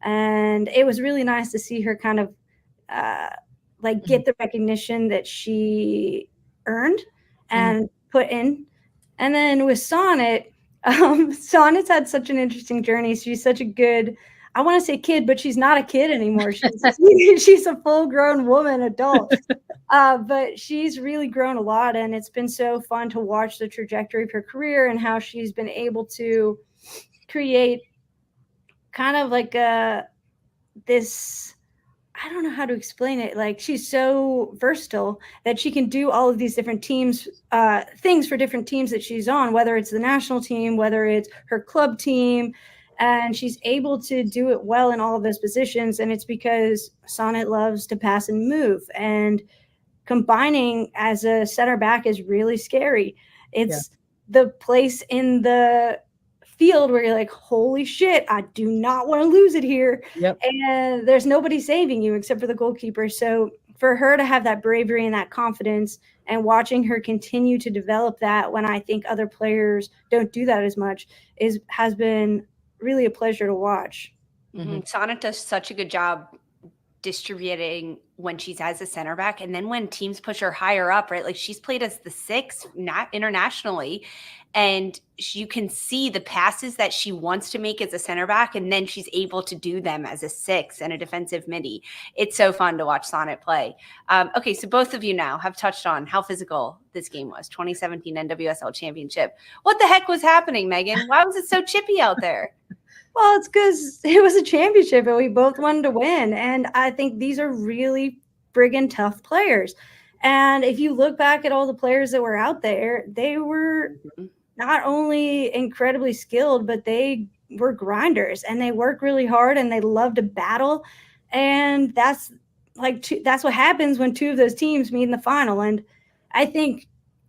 And it was really nice to see her kind of get the recognition that she earned and put in. And then with Sonnet, Sonnet's had such an interesting journey. She's such a good, I want to say kid, but she's not a kid anymore. She's a full-grown woman, adult. But she's really grown a lot, and it's been so fun to watch the trajectory of her career and how she's been able to create kind of like this, I don't know how to explain it. Like, she's so versatile that she can do all of these different teams, things for different teams that she's on, whether it's the national team, whether it's her club team, and she's able to do it well in all of those positions. And it's because Sonnet loves to pass and move, and combining as a center back is really scary. It's the place in the field where you're like, holy shit, I do not want to lose it here. Yep. And there's nobody saving you except for the goalkeeper. So for her to have that bravery and that confidence, and watching her continue to develop that when I think other players don't do that as much, has been really a pleasure to watch. Mm-hmm. Sonnet does such a good job distributing when she's as a center back, and then when teams push her higher up, right? Like, she's played as the 6 internationally, and you can see the passes that she wants to make as a center back, and then she's able to do them as a 6 and a defensive midi. It's so fun to watch Sonnet play. Okay, so both of you now have touched on how physical this game was. 2017 NWSL Championship. What the heck was happening, Megan? Why was it so chippy out there? Well, it's because it was a championship and we both wanted to win. And I think these are really friggin' tough players. And if you look back at all the players that were out there, they were not only incredibly skilled, but they were grinders and they work really hard and they love to battle. And that's what happens when 2 of those teams meet in the final. And I think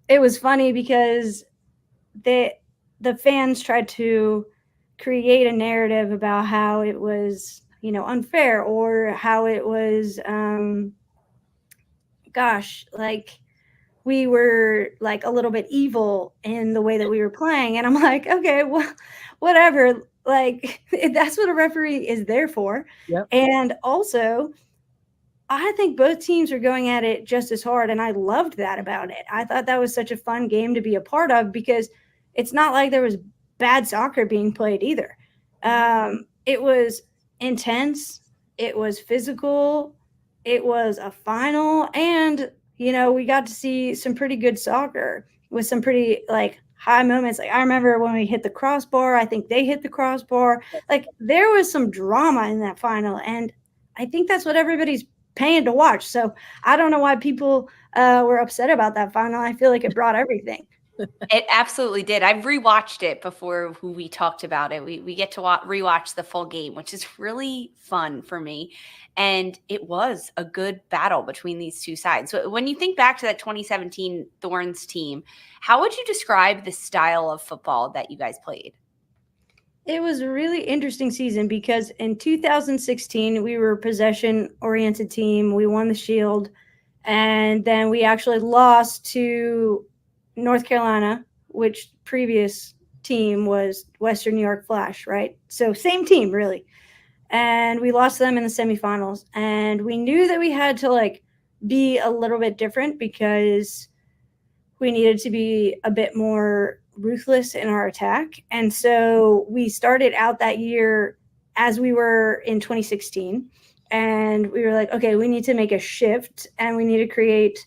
it was funny because the fans tried to create a narrative about how it was, unfair, or how it was, like we were like a little bit evil in the way that we were playing. And I'm like, okay, well, whatever. Like, that's what a referee is there for. Yep. And also, I think both teams are going at it just as hard. And I loved that about it. I thought that was such a fun game to be a part of, because it's not like there was bad soccer being played either. It was intense. It was physical. It was a final. And, we got to see some pretty good soccer with some pretty high moments. Like, I remember when we hit the crossbar, I think they hit the crossbar. Like, there was some drama in that final. And I think that's what everybody's paying to watch. So I don't know why people were upset about that final. I feel like it brought everything. It absolutely did. I've rewatched it before we talked about it. We get to rewatch the full game, which is really fun for me. And it was a good battle between these two sides. So when you think back to that 2017 Thorns team, how would you describe the style of football that you guys played? It was a really interesting season because in 2016, we were a possession-oriented team. We won the Shield, and then we actually lost to North Carolina, which previous team was Western New York Flash, right? So same team, really. And we lost them in the semifinals. And we knew that we had to like be a little bit different because we needed to be a bit more ruthless in our attack. And so we started out that year as we were in 2016. And we were like, okay, we need to make a shift and we need to create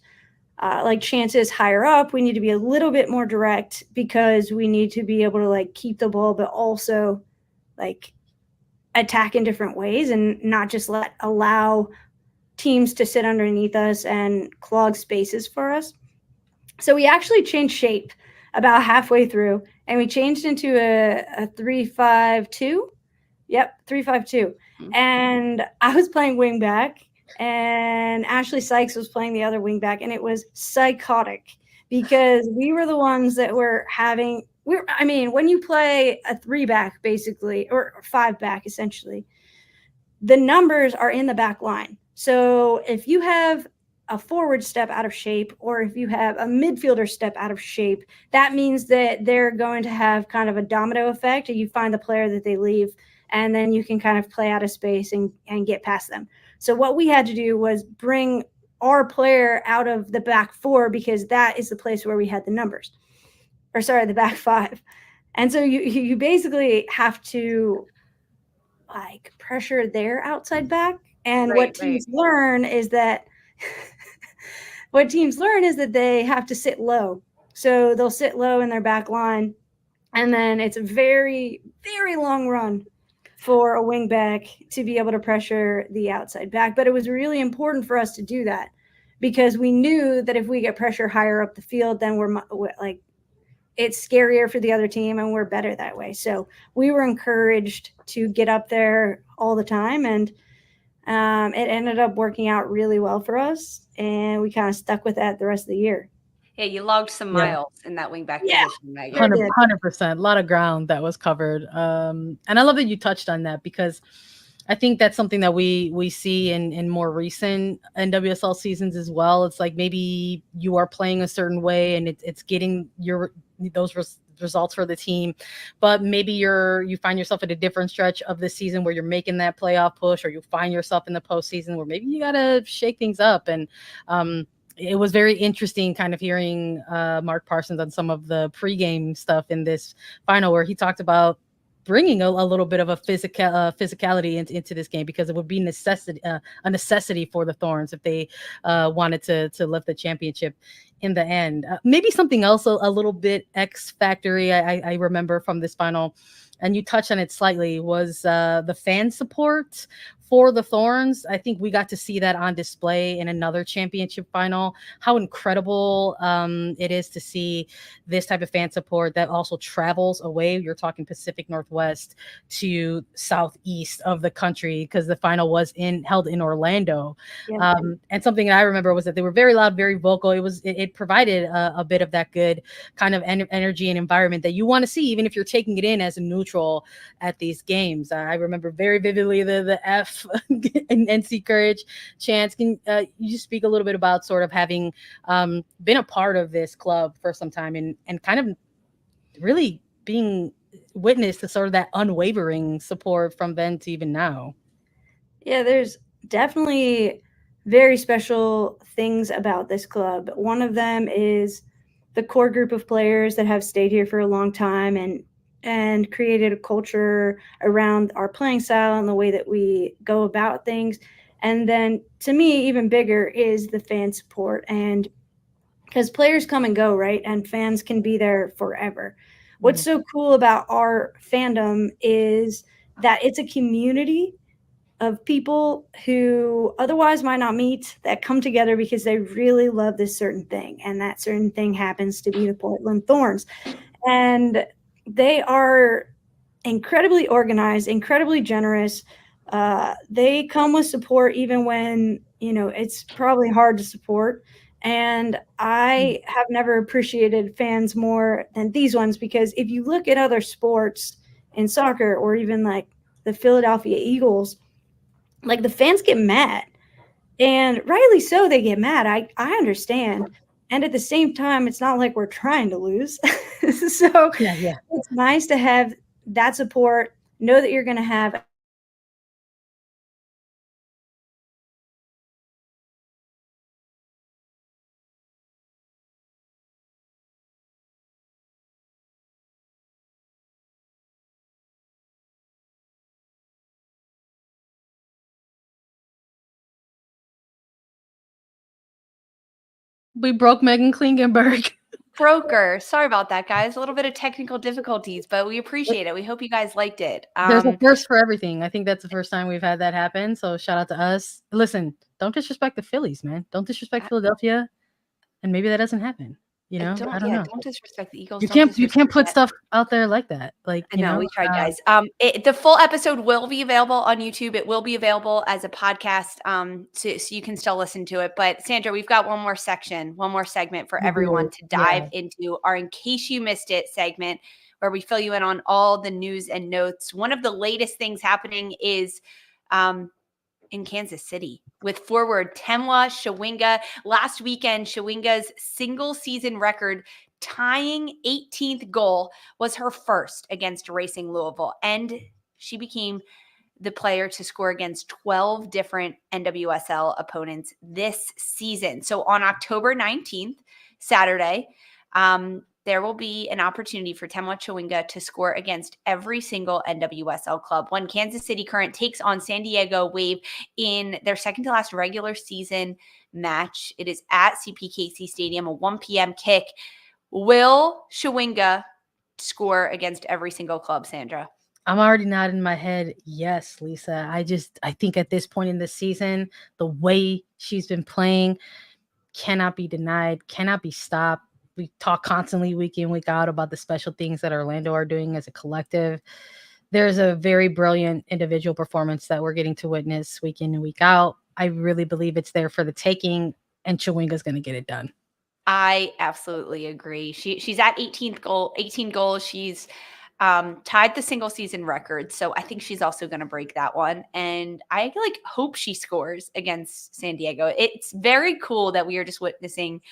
like chances higher up. We need to be a little bit more direct because we need to be able to like keep the ball, but also like attack in different ways and not just allow teams to sit underneath us and clog spaces for us. So we actually changed shape about halfway through, and we changed into a 3-5-2. Yep, 3-5-2. And I was playing wing back, and Ashley Sykes was playing the other wing back, and it was psychotic because we were the ones that were having – when you play a 3-back basically or 5-back essentially, the numbers are in the back line. So if you have a forward step out of shape or if you have a midfielder step out of shape, that means that they're going to have kind of a domino effect, and you find the player that they leave, and then you can kind of play out of space and get past them. So what we had to do was bring our player out of the back four because that is the place where we had the numbers. Or sorry, the back five. And so you basically have to like pressure their outside back. And what teams learn is that they have to sit low. So they'll sit low in their back line. And then it's a very, very long run for a wing back to be able to pressure the outside back. But it was really important for us to do that because we knew that if we get pressure higher up the field, then we're like, it's scarier for the other team and we're better that way. So we were encouraged to get up there all the time, and it ended up working out really well for us, and we kind of stuck with that the rest of the year. Yeah, you logged some miles in that wingback position, Megan. 100%. A lot of ground that was covered. And I love that you touched on that because I think that's something that we see in more recent NWSL seasons as well. It's like maybe you are playing a certain way and it's getting those results for the team, but maybe you find yourself at a different stretch of the season where you're making that playoff push, or you find yourself in the postseason where maybe you got to shake things up. And it was very interesting kind of hearing Mark Parsons on some of the pregame stuff in this final where he talked about bringing a little bit of a physicality into this game because it would be a necessity for the Thorns if they wanted to lift the championship in the end. Maybe something else a little bit X-factory I remember from this final, and you touched on it slightly, was the fan support for the Thorns. I think we got to see that on display in another championship final. How incredible it is to see this type of fan support that also travels away. You're talking Pacific Northwest to southeast of the country because the final was held in Orlando. Yeah. And something that I remember was that they were very loud, very vocal. It provided a bit of that good kind of energy and environment that you want to see, even if you're taking it in as a neutral at these games. I remember very vividly the F and NC Courage chants. Can you just speak a little bit about sort of having been a part of this club for some time and kind of really being witness to sort of that unwavering support from then to even now? Yeah, there's definitely very special things about this club. One of them is the core group of players that have stayed here for a long time and created a culture around our playing style and the way that we go about things. And then to me, even bigger is the fan support. And because players come and go, right? And fans can be there forever. What's so cool about our fandom is that it's a community of people who otherwise might not meet that come together because they really love this certain thing. And that certain thing happens to be the Portland Thorns. And they are incredibly organized, incredibly generous. They come with support even when, it's probably hard to support. And I have never appreciated fans more than these ones, because if you look at other sports in soccer, or even like the Philadelphia Eagles, like the fans get mad, and rightly so. They get mad. I understand. And at the same time, it's not like we're trying to lose. So Yeah. it's nice to have that support, know that you're going to have. We broke Meghan Klingenberg. Broker. Sorry about that, guys. A little bit of technical difficulties, but we appreciate it. We hope you guys liked it. There's a first for everything. I think that's the first time we've had that happen. So shout out to us. Listen, don't disrespect the Phillies, man. Don't disrespect Philadelphia. And maybe that doesn't happen. I don't know. Don't disrespect the Eagles. You can't put stuff out there like that. Like, I know, we tried, guys. The full episode will be available on YouTube. It will be available as a podcast, so you can still listen to it. But Sandra, we've got one more segment for everyone to dive into our In Case You Missed It segment, where we fill you in on all the news and notes. One of the latest things happening is in Kansas City with forward Temwa Chawinga. Last weekend, Chawinga's single season record tying 18th goal was her first against Racing Louisville, and she became the player to score against 12 different NWSL opponents this season. So on October 19th, Saturday, there will be an opportunity for Temwa Chawinga to score against every single NWSL club when Kansas City Current takes on San Diego Wave in their second to last regular season match. It is at CPKC Stadium, a 1 p.m. kick. Will Chawinga score against every single club, Sandra? I'm already nodding my head. Yes, Lisa. I think at this point in the season, the way she's been playing cannot be denied, cannot be stopped. We talk constantly week in, week out about the special things that Orlando are doing as a collective. There's a very brilliant individual performance that we're getting to witness week in and week out. I really believe it's there for the taking, and Chawinga's going to get it done. I absolutely agree. She's at 18 goals. She's tied the single season record. So I think she's also going to break that one. And I hope she scores against San Diego. It's very cool that we are just witnessing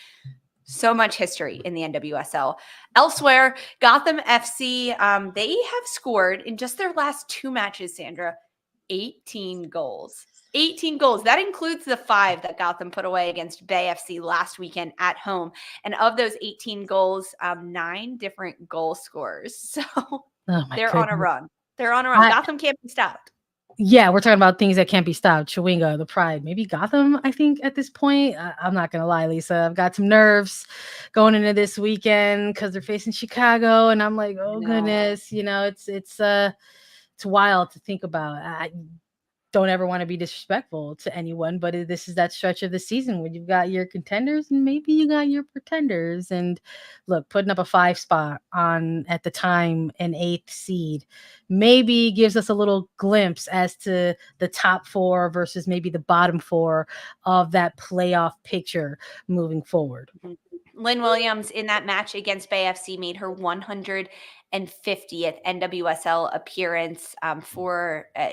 so much history in the NWSL. Elsewhere, Gotham FC, they have scored in just their last 2 matches, Sandra, 18 goals. 18 goals. That includes the 5 that Gotham put away against Bay FC last weekend at home. And of those 18 goals, 9 different goal scorers. So they're on a run. Gotham can't be stopped. Yeah, we're talking about things that can't be stopped. Chawinga, the Pride, maybe Gotham, I think, at this point. I'm not going to lie, Lisa. I've got some nerves going into this weekend because they're facing Chicago. And I'm like, oh, goodness. It's wild to think about. I don't ever want to be disrespectful to anyone, but this is that stretch of the season where you've got your contenders and maybe you got your pretenders. And look, putting up a 5 spot on, at the time, an 8th seed maybe gives us a little glimpse as to the top 4 versus maybe the bottom 4 of that playoff picture moving forward. Lynn Williams in that match against Bay FC made her 150th NWSL appearance.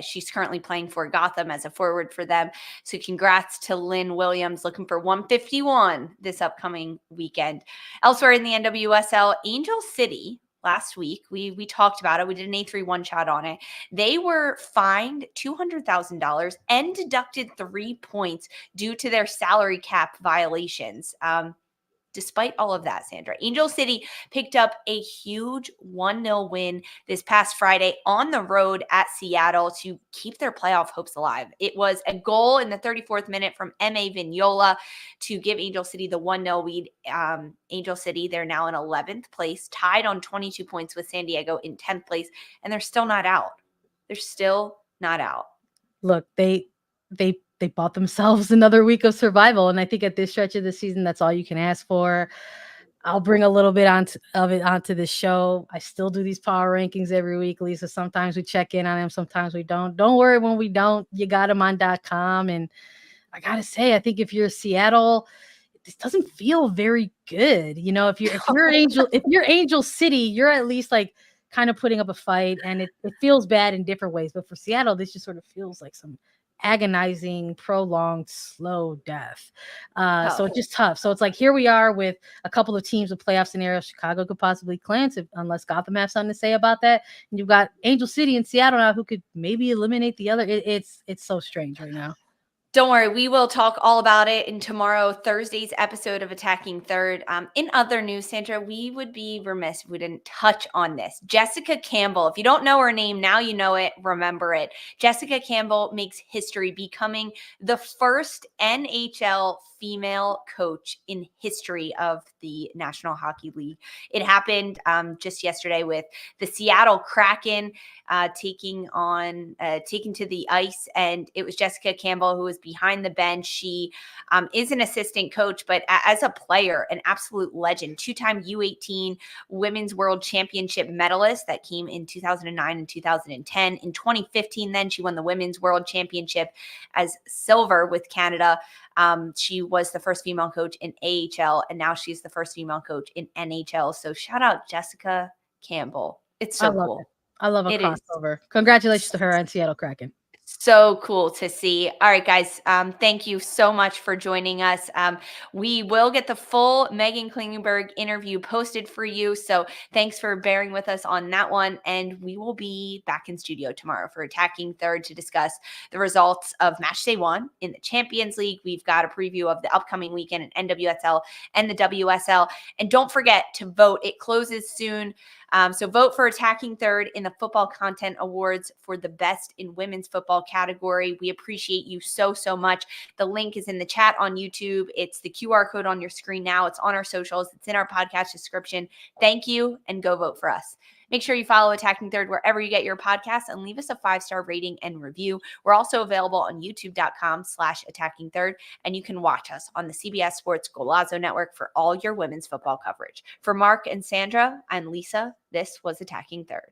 She's currently playing for Gotham as a forward for them. So congrats to Lynn Williams, looking for 151 this upcoming weekend. Elsewhere in the NWSL, Angel City. Last week, we talked about it. We did an A3 one-shot on it. They were fined $200,000 and deducted 3 points due to their salary cap violations. Despite all of that, Sandra, Angel City picked up a huge 1-0 win this past Friday on the road at Seattle to keep their playoff hopes alive. It was a goal in the 34th minute from M.A. Vignola to give Angel City the 1-0 lead. Angel City, they're now in 11th place, tied on 22 points with San Diego in 10th place, and they're still not out. look, they bought themselves another week of survival, and I think at this stretch of the season, that's all you can ask for. I'll bring a little bit of it onto the show. I still do these power rankings every week, Lisa. Sometimes we check in on them, sometimes we don't. Don't worry when we don't. You got them on .com, and I gotta say, I think if you're Seattle, this doesn't feel very good. You know, if you're Angel City, you're at least like kind of putting up a fight, and it feels bad in different ways. But for Seattle, this just sort of feels like some agonizing, prolonged, slow death. So it's just tough. So it's like here we are with a couple of teams with playoff scenarios. Chicago could possibly clinch unless Gotham has something to say about that. And you've got Angel City and Seattle now who could maybe eliminate the other. It's so strange right now. Don't worry, we will talk all about it in Thursday's episode of Attacking Third. In other news, Sandra, we would be remiss if we didn't touch on this. Jessica Campbell, if you don't know her name, now you know it, remember it. Jessica Campbell makes history, becoming the first NHL female coach in history of the National Hockey League. It happened just yesterday with the Seattle Kraken taking to the ice, and it was Jessica Campbell who was behind the bench. She is an assistant coach, but as a player, an absolute legend, two-time U18 Women's World Championship medalist that came in 2009 and 2010. In 2015, then she won the Women's World Championship as silver with Canada. She was the first female coach in AHL, and now she's the first female coach in NHL. So shout out Jessica Campbell. It's so cool. I love a crossover. Congratulations to her and Seattle Kraken. So cool to see. All right, guys. Thank you so much for joining us. We will get the full Meghan Klingenberg interview posted for you. So thanks for bearing with us on that one. And we will be back in studio tomorrow for Attacking Third to discuss the results of Match Day 1 in the Champions League. We've got a preview of the upcoming weekend in NWSL and the WSL. And don't forget to vote. It closes soon. So vote for Attacking Third in the Football Content Awards for the best in women's football category. We appreciate you so much. The link is in the chat on YouTube. It's the QR code on your screen now. It's on our socials. It's in our podcast description. Thank you, and go vote for us. Make sure you follow Attacking Third wherever you get your podcasts and leave us a 5-star rating and review. We're also available on youtube.com/Attacking Third, and you can watch us on the CBS Sports Golazo Network for all your women's football coverage. For Mark and Sandra and Lisa, this was Attacking Third.